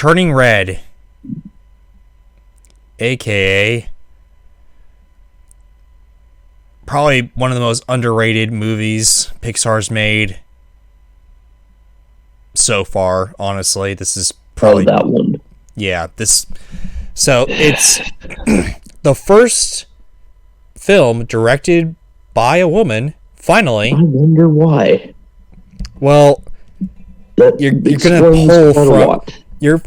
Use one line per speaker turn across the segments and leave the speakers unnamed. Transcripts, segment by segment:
Turning Red, aka probably one of the most underrated movies Pixar's made so far. Honestly, this is probably
that one.
Yeah, this. So it's the first film directed by a woman. Finally,
I wonder why.
Well, you're gonna pull from you're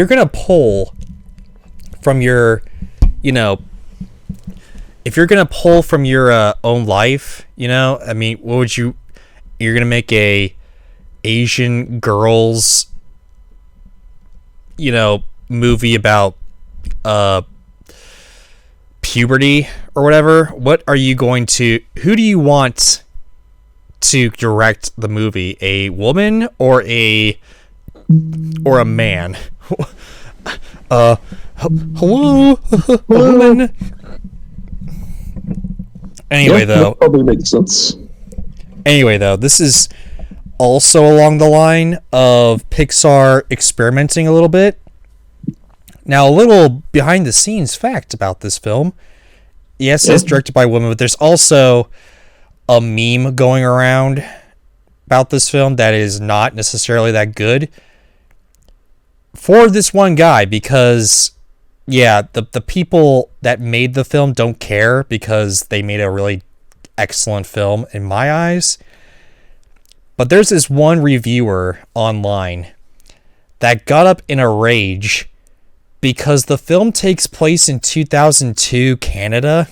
gonna pull from your, if you're gonna pull from your own life, I mean, what would you're gonna make a Asian girls, movie about puberty or whatever? What are you going to? Who do you want to direct the movie? A woman or a man? Hello, a woman. Anyway, though,
probably makes sense.
Anyway, though, this is also along the line of Pixar experimenting a little bit. Now, a little behind the scenes fact about this film. Yes, it's directed by a woman, but there's also a meme going around about this film that is not necessarily that good for this one guy, because the people that made the film don't care because they made a really excellent film in my eyes. But there's this one reviewer online that got up in a rage because the film takes place in 2002 Canada.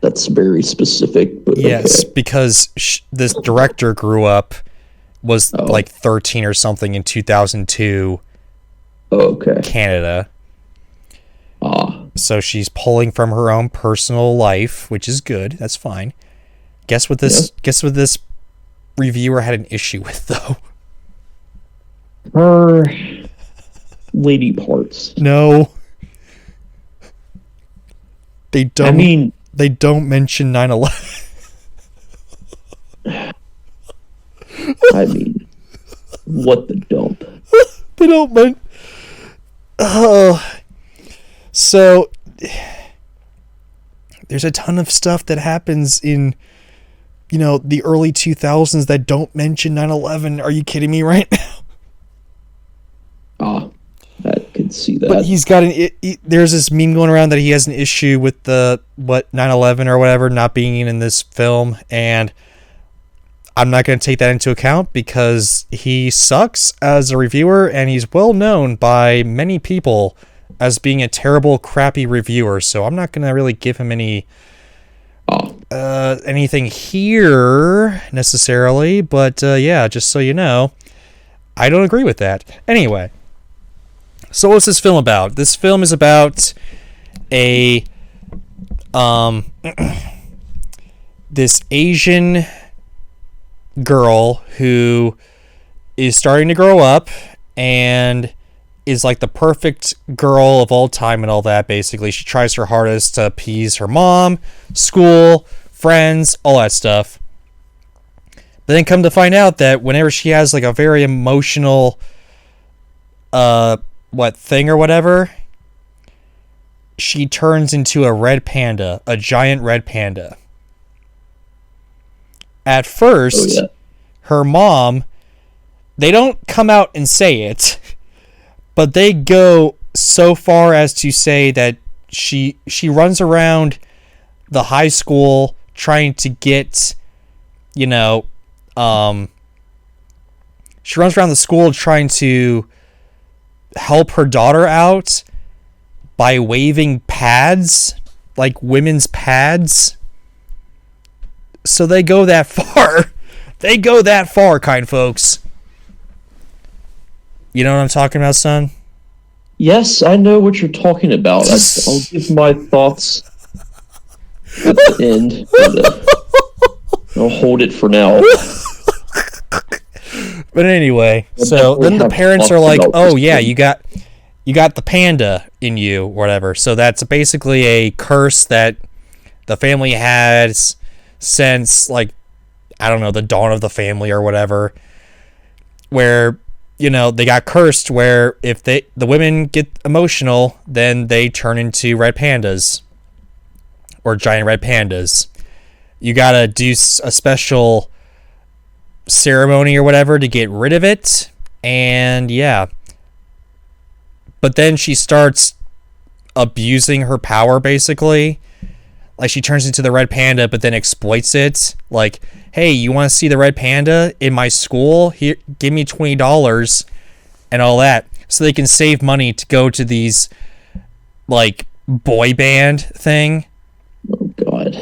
That's very specific. But
yes,
okay.
Because this director grew up, was like 13 or something in 2002 Canada. So she's pulling from her own personal life, which is good. That's fine. Guess what this reviewer had an issue with, though?
Her lady parts.
No. They don't. They don't mention 9/11.
I mean, what the dump?
They don't mention. So there's a ton of stuff that happens in, the early 2000s that don't mention 9/11. Are you kidding me right now?
I could see that.
But he's got there's this meme going around that he has an issue with the 9/11 or whatever not being in this film, and I'm not going to take that into account because he sucks as a reviewer, and he's well known by many people as being a terrible, crappy reviewer. So I'm not going to really give him anything here necessarily. But just so you know, I don't agree with that. Anyway, so what's this film about? This film is about a this Asian girl who is starting to grow up and is like the perfect girl of all time and all that. Basically, she tries her hardest to appease her mom, school, friends, all that stuff. But then come to find out that whenever she has like a very emotional thing or whatever, she turns into a red panda, a giant red panda. At first, her mom, they don't come out and say it, but they go so far as to say that she runs around the high school trying to get, she runs around the school trying to help her daughter out by waving pads, like women's pads. So they go that far. They go that far, kind folks. You know what I'm talking about, son?
Yes, I know what you're talking about. I'll give my thoughts at the end. But, I'll hold it for now.
But anyway, so then the parents are like, "Oh yeah, you got the panda in you, or whatever." So that's basically a curse that the family has since, like, I don't know, the dawn of the family or whatever, where they got cursed where if the women get emotional, then they turn into red pandas or giant red pandas. You gotta do a special ceremony or whatever to get rid of it, and yeah. But then she starts abusing her power, basically. Like, she turns into the red panda, but then exploits it. Like, hey, you want to see the red panda in my school? Here, give me $20 and all that. So they can save money to go to these, like, boy band thing.
Oh, God.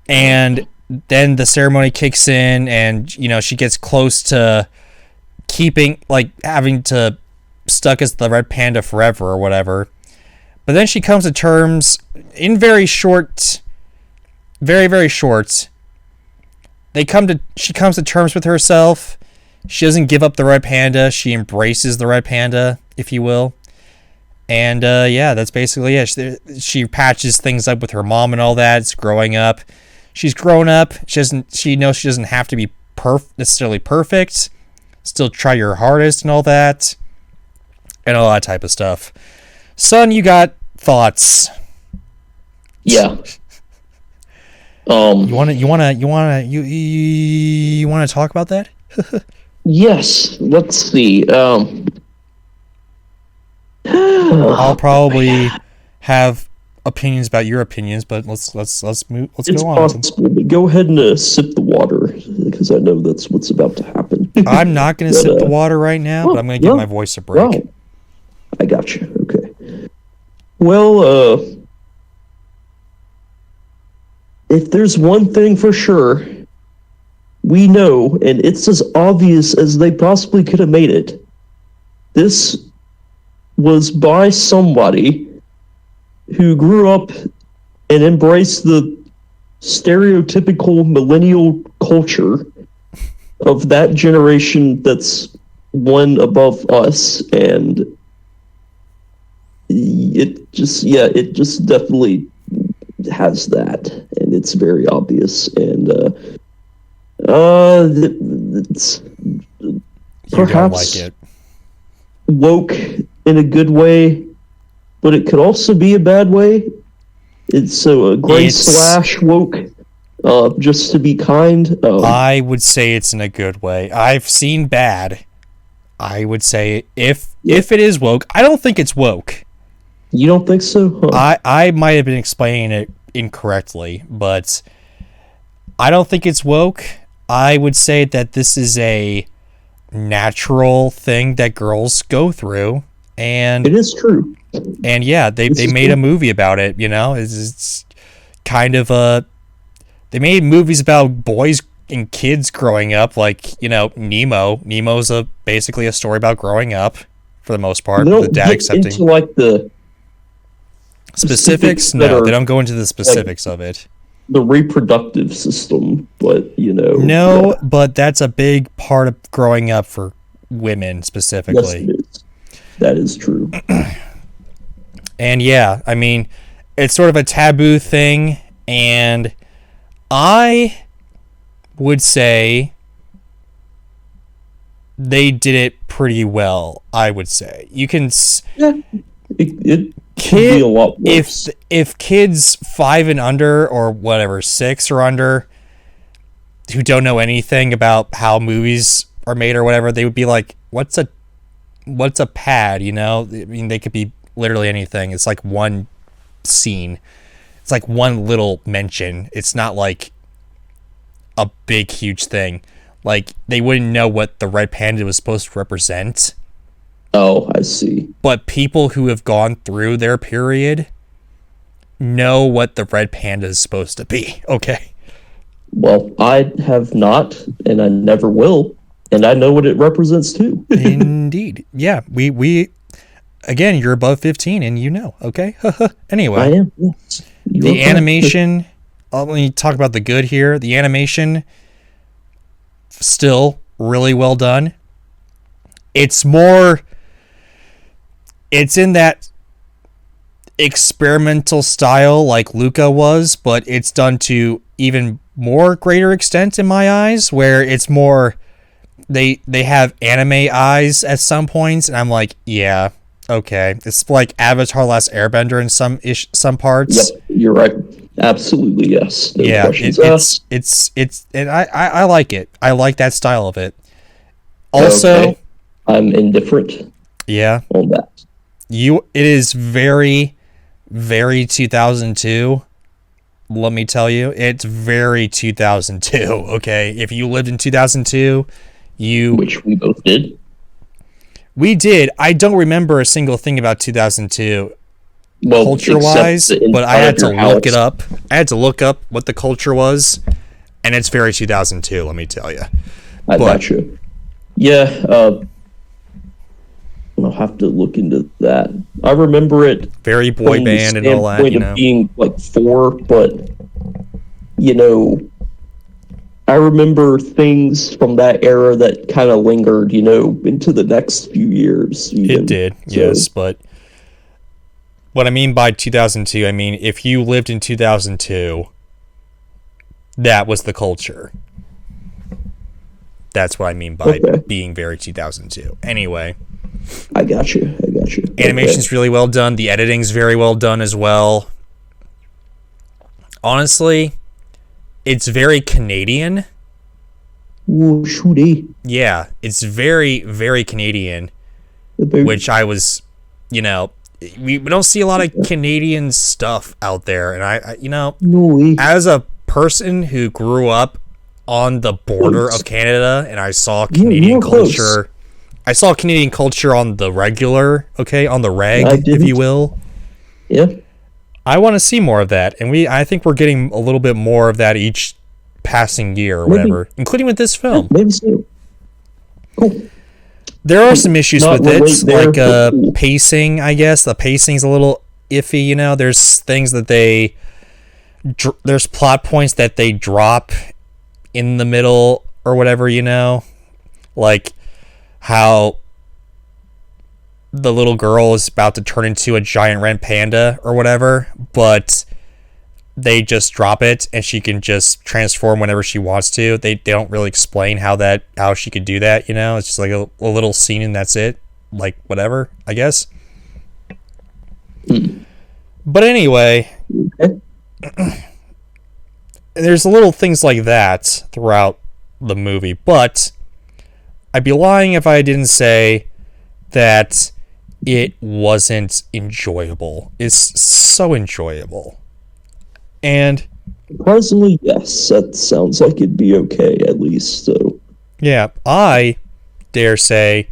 And then the ceremony kicks in, and, she gets close to having to stuck as the red panda forever or whatever. But then she comes to terms in very, very short. She comes to terms with herself. She doesn't give up the red panda. She embraces the red panda, if you will. And yeah, that's basically it. She patches things up with her mom and all that. It's growing up. She's grown up. She knows she doesn't have to be necessarily perfect. Still try your hardest and all that. And all that type of stuff. Son, you got thoughts?
Yeah.
You want to talk about that?
Yes. Let's see.
I'll probably have opinions about your opinions, but let's move. Let's
it's
go on.
Possible, but go ahead and sip the water, because I know that's what's about to happen.
I'm not going to sip the water right now, but I'm going to give my voice a break.
Wow. I got you. Okay. Well, if there's one thing for sure, we know, and it's as obvious as they possibly could have made it. This was by somebody who grew up and embraced the stereotypical millennial culture of that generation that's one above us, and it just definitely has that, and it's very obvious, and it's perhaps
like it.
Woke in a good way, but it could also be a bad way. It's a gray / woke, just to be kind.
I would say it's in a good way. I've seen bad. I would say if it is woke, I don't think it's woke.
You don't think so? Huh.
I might have been explaining it incorrectly, but I don't think it's woke. I would say that this is a natural thing that girls go through, and
it is true.
And yeah, they made a movie about it. It's kind of they made movies about boys and kids growing up, like Nemo. Nemo's basically a story about growing up for the most part.
They don't
the dad accepting
into like the
specifics. No, they don't go into the specifics of it.
The reproductive system, but
no, but that's a big part of growing up for women specifically.
Yes, it is. That is true.
And yeah, I mean, it's sort of a taboo thing, and I would say they did it pretty well. I would say you can.
Yeah, it could be a lot worse.
If kids 5 and under, or whatever, 6 or under, who don't know anything about how movies are made or whatever, they would be like, "What's a pad?" I mean, they could be literally anything. It's like one scene. It's like one little mention. It's not like a big, huge thing. Like, they wouldn't know what the red panda was supposed to represent.
Oh, I see.
But people who have gone through their period know what the red panda is supposed to be. Okay.
Well, I have not, and I never will, and I know what it represents too.
Indeed. Yeah. We again, you're above 15 and okay? Anyway.
I am. Yes.
The animation, let me talk about the good here. The animation, still really well done. It's in that experimental style like Luca was, but it's done to even more greater extent in my eyes, where it's more they have anime eyes at some points, and I'm like, yeah, okay. It's like Avatar: Last Airbender in some parts.
Yep, you're right. Absolutely, yes. No
Yeah,
questions asked.
it's and I like it. I like that style of it. Also,
Okay. I'm indifferent
yeah,
on that.
it is very, very 2002. Let me tell you, it's very 2002. Okay, if you lived in 2002,
Which we both did.
we did. I don't remember a single thing about 2002
Well,
culture wise,
except the
but I
inside
had
of
to
your
look it
house.
up. I had to look up what the culture was, and it's very 2002. Let me tell you.
I
But-
got you. Yeah, I'll have to look into that. I remember it
Very boy
from the
band and all that,
standpoint
you
of
know.
being like 4, but you know, I remember things from that era that kind of lingered, into the next few years. Even.
It did,
So,
yes, but what I mean by 2002, I mean if you lived in 2002, that was the culture. That's what I mean by
Okay.
being very 2002. Anyway,
I got you.
animation's really well done. The editing's very well done as well. Honestly, it's very Canadian.
Ooh, shooty.
Yeah, it's very, very Canadian, which I was, we don't see a lot of Canadian stuff out there. And
No,
as a person who grew up on the border of Canada and I saw Canadian culture, I saw Canadian culture on the regular, okay, on the reg, if you will.
Yeah.
I want to see more of that, and I think we're getting a little bit more of that each passing year or whatever, including with this film.
Maybe so. Cool.
There are some issues
Not
with it,
relate there,
like
but cool.
pacing, I guess. The pacing's a little iffy, There's things that there's plot points that they drop in the middle or whatever, like how the little girl is about to turn into a giant red panda or whatever, but they just drop it and she can just transform whenever she wants to. They don't really explain how she could do that, It's just like a little scene and that's it. Like whatever, I guess. But anyway,
Okay.
there's little things like that throughout the movie, but I'd be lying if I didn't say that it wasn't enjoyable. It's so enjoyable. And
Surprisingly, yes. That sounds like it'd be okay, at least. So,
yeah, I dare say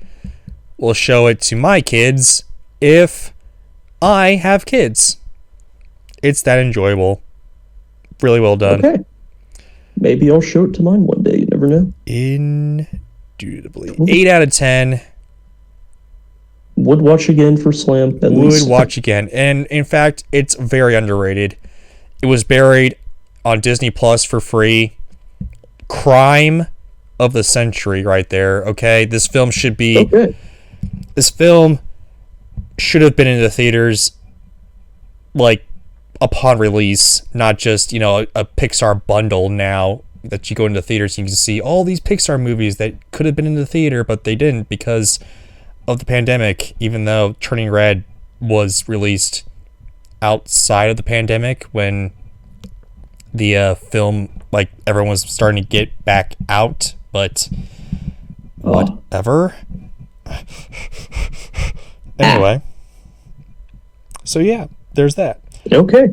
will show it to my kids if I have kids. It's that enjoyable. Really well done.
okay. Maybe I'll show it to mine one day. You never know.
Indubitably. 8 out of 10.
Would watch again for Slam. At
Would
least.
watch again. And in fact, it's very underrated. It was buried on Disney Plus for free. Crime of the century right there, okay? This film should have been in the theaters like upon release, not just, a Pixar bundle now that you go into theaters and you can see all these Pixar movies that could have been in the theater, but they didn't because of the pandemic, even though Turning Red was released outside of the pandemic when the film, like, everyone was starting to get back out, but whatever. Anyway. So yeah, there's that.
Okay.